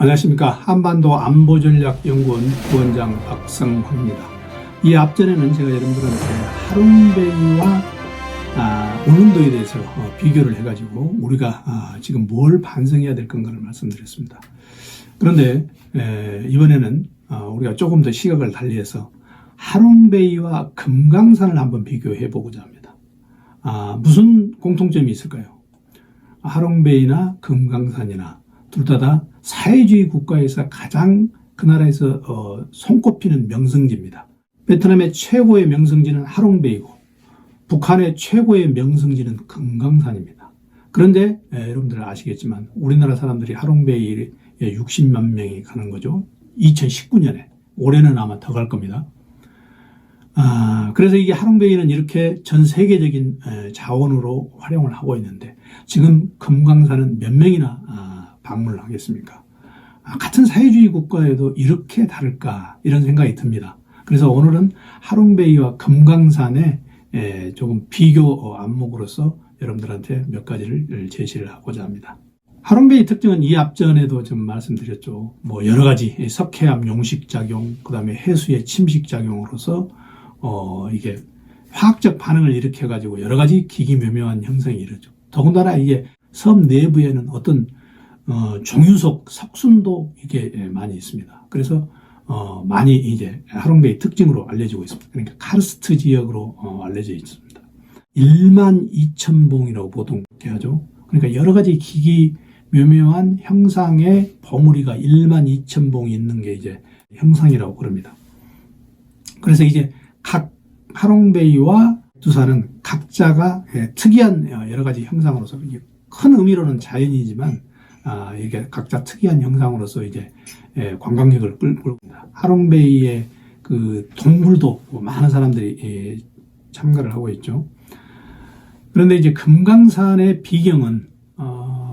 안녕하십니까. 한반도 안보전략연구원 부원장 박성호입니다. 이 앞전에는 제가 여러분들한테 하롱베이와 울릉도에 대해서 비교를 해가지고 우리가 지금 뭘 반성해야 될 건가를 말씀드렸습니다. 그런데 이번에는 우리가 조금 더 시각을 달리해서 하롱베이와 금강산을 한번 비교해 보고자 합니다. 무슨 공통점이 있을까요? 하롱베이나 금강산이나 둘 다 사회주의 국가에서 가장 그 나라에서 손꼽히는 명성지입니다. 베트남의 최고의 명성지는 하롱베이고 북한의 최고의 명성지는 금강산입니다. 그런데 여러분들 아시겠지만 우리나라 사람들이 하롱베이에 60만 명이 가는 거죠. 2019년에. 올해는 아마 더 갈 겁니다. 그래서 이게 하롱베이는 이렇게 전 세계적인 자원으로 활용을 하고 있는데 지금 금강산은 몇 명이나 방문을 하겠습니까? 같은 사회주의 국가에도 이렇게 다를까 이런 생각이 듭니다. 그래서 오늘은 하롱베이와 금강산의 조금 비교 안목으로서 여러분들한테 몇 가지를 제시를 하고자 합니다. 하롱베이 특징은 이 앞전에도 좀 말씀드렸죠. 뭐 여러 가지 석회암 용식작용, 그 다음에 해수의 침식작용으로서 이게 화학적 반응을 일으켜가지고 여러 가지 기기묘묘한 형성이 이루어져. 더군다나 이게 섬 내부에는 어떤 종유속 석순도 이게 많이 있습니다. 그래서 많이 이제 하롱베이 특징으로 알려지고 있습니다. 그러니까 카르스트 지역으로 알려져 있습니다. 12,000봉이라고 보통 이렇게 하죠. 그러니까 여러 가지 기기 묘묘한 형상의 버무리가 12,000봉이 있는 게 이제 형상이라고 그럽니다. 그래서 이제 각 하롱베이와 두산은 각자가 특이한 여러 가지 형상으로서 큰 의미로는 자연이지만 이게 각자 특이한 형상으로서 이제 관광객을 끌고 옵니다. 하롱베이의 그 동물도 많은 사람들이 참가를 하고 있죠. 그런데 이제 금강산의 비경은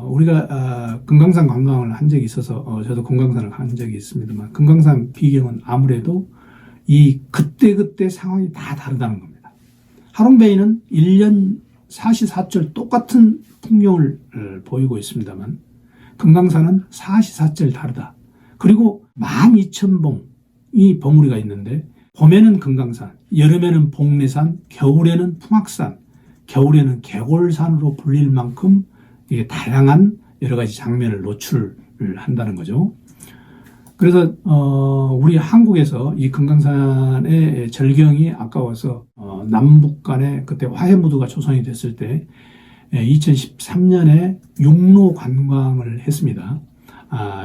우리가 금강산 관광을 한 적이 있어서 저도 금강산을 간 적이 있습니다만 금강산 비경은 아무래도 이 그때 상황이 다 다르다는 겁니다. 하롱베이는 1년 44절 똑같은 풍경을 보이고 있습니다만 금강산은 44절 다르다. 그리고 12,000봉이 버무리가 있는데 봄에는 금강산, 여름에는 복례산, 겨울에는 풍악산, 겨울에는 개골산으로 불릴 만큼 이게 다양한 여러 가지 장면을 노출을 한다는 거죠. 그래서 우리 한국에서 이 금강산의 절경이 아까워서 남북 간에 그때 화해무드가 조성이 됐을 때 2013년에 육로 관광을 했습니다.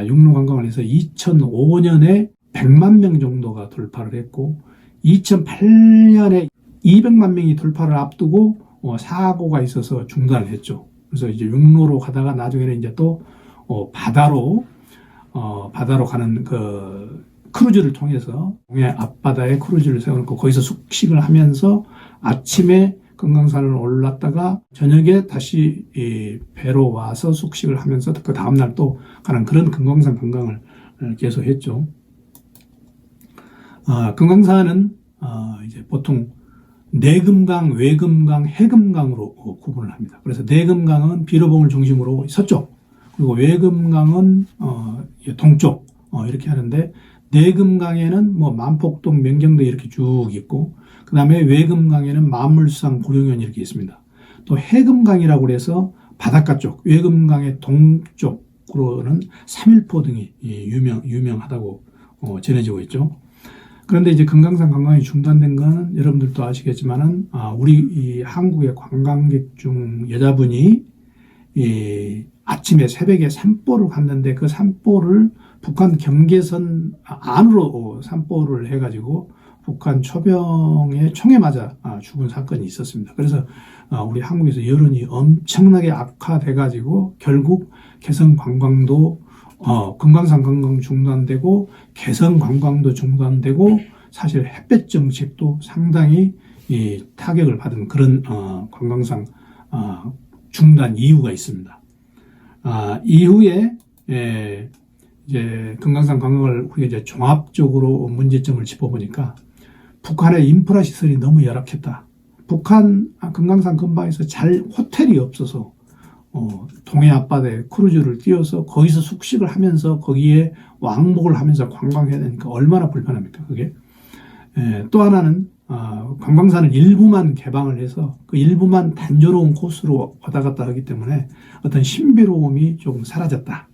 육로 관광을 해서 2005년에 100만 명 정도가 돌파를 했고 2008년에 200만 명이 돌파를 앞두고 사고가 있어서 중단을 했죠. 그래서 이제 육로로 가다가 나중에는 이제 또 바다로 가는 그 크루즈를 통해서 동해 앞바다에 크루즈를 세워놓고 거기서 숙식을 하면서 아침에 금강산을 올랐다가 저녁에 다시 배로 와서 숙식을 하면서 그 다음날 또 가는 그런 금강산 관광을 계속 했죠. 금강산은 이제 보통 내금강, 외금강, 해금강으로 구분을 합니다. 그래서 내금강은 비로봉을 중심으로 서쪽, 그리고 외금강은 동쪽 이렇게 하는데 내금강에는 뭐 만폭동, 명경도 이렇게 쭉 있고 그 다음에 외금강에는 만물상, 보령현 이렇게 있습니다. 또 해금강이라고 해서 바닷가 쪽, 외금강의 동쪽으로는 삼일포 등이 유명하다고 전해지고 있죠. 그런데 이제 금강산 관광이 중단된 건 여러분들도 아시겠지만은 우리 이 한국의 관광객 중 여자분이 아침에 새벽에 산보를 갔는데 그 산보를 북한 경계선 안으로 산보를 해가지고 북한 초병의 총에 맞아 죽은 사건이 있었습니다. 그래서 우리 한국에서 여론이 엄청나게 악화돼가지고 결국 개성 관광도 금강산 관광 중단되고 개성 관광도 중단되고 사실 햇볕 정책도 상당히 타격을 받은 그런 관광상 중단 이유가 있습니다. 이후에 이제 금강산 관광을 우리가 이제 종합적으로 문제점을 짚어보니까 북한의 인프라 시설이 너무 열악했다. 북한 금강산 근방에서 잘 호텔이 없어서 동해 앞바다에 크루즈를 띄워서 거기서 숙식을 하면서 거기에 왕복을 하면서 관광해야 되니까 얼마나 불편합니까, 그게. 또 하나는 관광산을 일부만 개방을 해서 그 일부만 단조로운 코스로 왔다 갔다 하기 때문에 어떤 신비로움이 조금 사라졌다.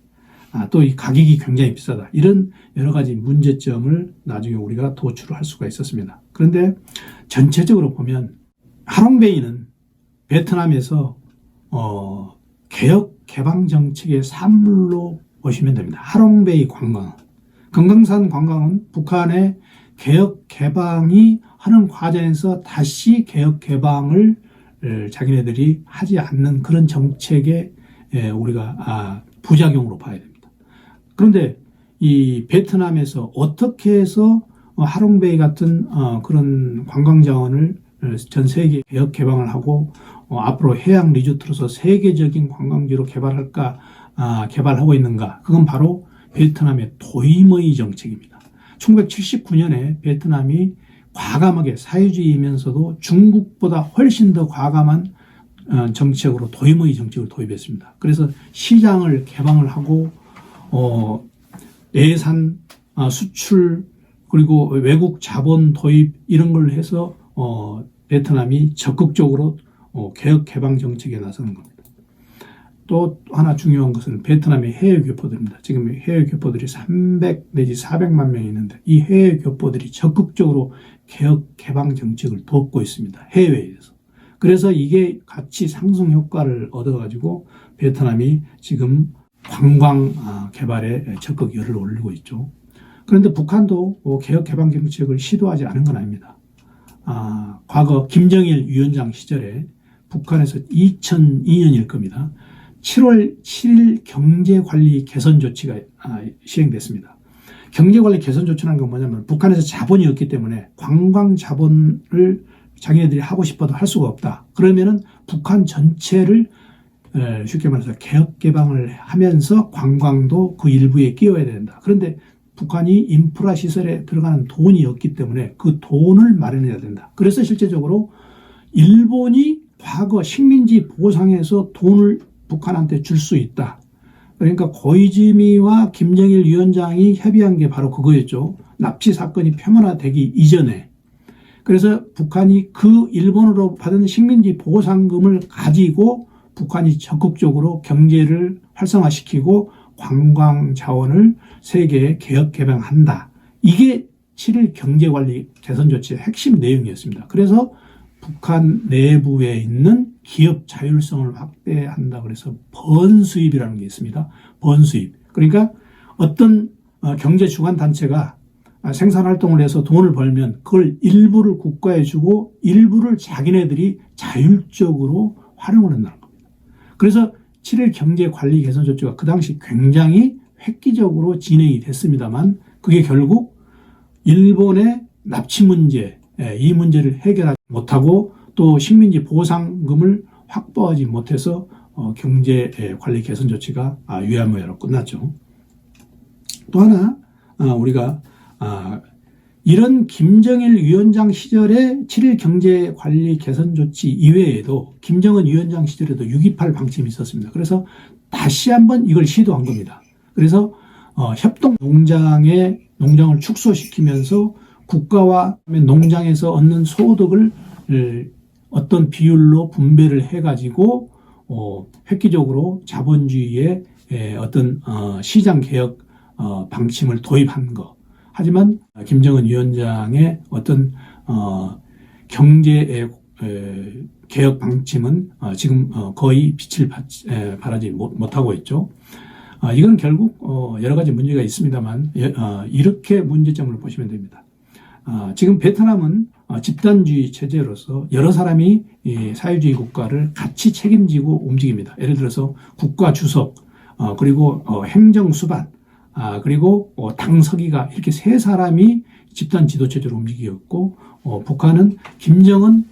또 이 가격이 굉장히 비싸다. 이런 여러 가지 문제점을 나중에 우리가 도출을 할 수가 있었습니다. 그런데 전체적으로 보면 하롱베이는 베트남에서 개혁 개방 정책의 산물로 보시면 됩니다. 하롱베이 관광, 금강산 관광은 북한의 개혁 개방이 하는 과정에서 다시 개혁 개방을 자기네들이 하지 않는 그런 정책의 우리가 부작용으로 봐야 됩니다. 그런데 이 베트남에서 어떻게 해서 하롱베이 같은 그런 관광 자원을 전 세계 개혁 개방을 하고 앞으로 해양 리조트로서 세계적인 관광지로 개발하고 있는가? 그건 바로 베트남의 도이머이 정책입니다. 1979년에 베트남이 과감하게 사회주의이면서도 중국보다 훨씬 더 과감한 정책으로 도이머이 정책을 도입했습니다. 그래서 시장을 개방을 하고 예산, 수출, 그리고 외국 자본 도입 이런 걸 해서 베트남이 적극적으로 개혁 개방 정책에 나서는 겁니다. 또 하나 중요한 것은 베트남의 해외 교포들입니다. 지금 해외 교포들이 300 내지 400만 명이 있는데 이 해외 교포들이 적극적으로 개혁 개방 정책을 돕고 있습니다. 해외에서. 그래서 이게 같이 상승 효과를 얻어가지고 베트남이 지금 관광 개발에 적극 열을 올리고 있죠. 그런데 북한도 개혁 개방 정책을 시도하지 않은 건 아닙니다. 과거 김정일 위원장 시절에 북한에서 2002년일 겁니다. 7월 7일 경제관리 개선 조치가 시행됐습니다. 경제관리 개선 조치라는 건 뭐냐면 북한에서 자본이 없기 때문에 관광 자본을 자기네들이 하고 싶어도 할 수가 없다. 그러면은 북한 전체를 쉽게 말해서 개혁 개방을 하면서 관광도 그 일부에 끼워야 된다. 그런데 북한이 인프라 시설에 들어가는 돈이 없기 때문에 그 돈을 마련해야 된다. 그래서 실제적으로 일본이 과거 식민지 보상에서 돈을 북한한테 줄 수 있다. 그러니까 고이즈미와 김정일 위원장이 협의한 게 바로 그거였죠. 납치 사건이 표면화되기 이전에. 그래서 북한이 그 일본으로 받은 식민지 보상금을 가지고 북한이 적극적으로 경제를 활성화시키고 관광 자원을 세계에 개혁 개방한다. 이게 7일 경제관리 개선 조치의 핵심 내용이었습니다. 그래서 북한 내부에 있는 기업 자율성을 확대한다. 그래서 번수입이라는 게 있습니다. 번수입. 그러니까 어떤 경제 주관 단체가 생산 활동을 해서 돈을 벌면 그걸 일부를 국가에 주고 일부를 자기네들이 자율적으로 활용을 한다는 겁니다. 그래서 7일 경제관리 개선 조치가 그 당시 굉장히 획기적으로 진행이 됐습니다만 그게 결국 일본의 납치 문제, 이 문제를 해결하지 못하고 또 식민지 보상금을 확보하지 못해서 경제관리 개선 조치가 유야무야로 끝났죠. 또 하나 우리가 이런 김정일 위원장 시절의 7일 경제관리 개선 조치 이외에도 김정은 위원장 시절에도 6.28 방침이 있었습니다. 그래서 다시 한번 이걸 시도한 겁니다. 그래서 협동 농장을 축소시키면서 국가와 농장에서 얻는 소득을 어떤 비율로 분배를 해가지고 획기적으로 자본주의의 어떤 시장 개혁 방침을 도입한 거. 하지만 김정은 위원장의 어떤 경제 개혁 방침은 지금 거의 빛을 발하지 못하고 있죠. 이건 결국 여러 가지 문제가 있습니다만 이렇게 문제점을 보시면 됩니다. 지금 베트남은 집단주의 체제로서 여러 사람이 사회주의 국가를 같이 책임지고 움직입니다. 예를 들어서 국가 주석, 그리고 행정 수반, 그리고 당서기가 이렇게 세 사람이 집단 지도체제로 움직였고 북한은 김정은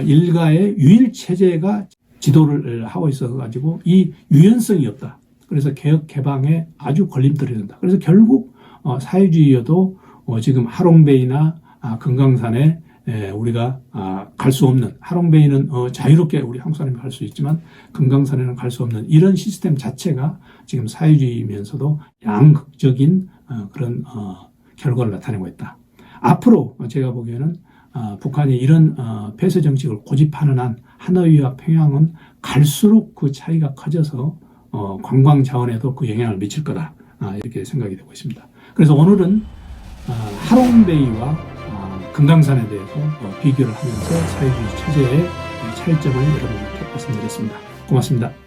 일가의 유일 체제가 지도를 하고 있어가지고 이 유연성이 없다. 그래서 개혁 개방에 아주 걸림돌이 된다. 그래서 결국 사회주의여도 지금 하롱베이나 금강산에 우리가 갈 수 없는, 하롱베이는 자유롭게 우리 한국 사람이 갈 수 있지만 금강산에는 갈 수 없는 이런 시스템 자체가 지금 사회주의이면서도 양극적인 그런 결과를 나타내고 있다. 앞으로 제가 보기에는 북한이 이런 폐쇄 정책을 고집하는 한 하노이와 평양은 갈수록 그 차이가 커져서 관광 자원에도 그 영향을 미칠 거다. 이렇게 생각이 되고 있습니다. 그래서 오늘은 하롱베이와 금강산에 대해서 비교를 하면서 사회주의 체제의 차이점을 여러분께 말씀드렸습니다. 고맙습니다.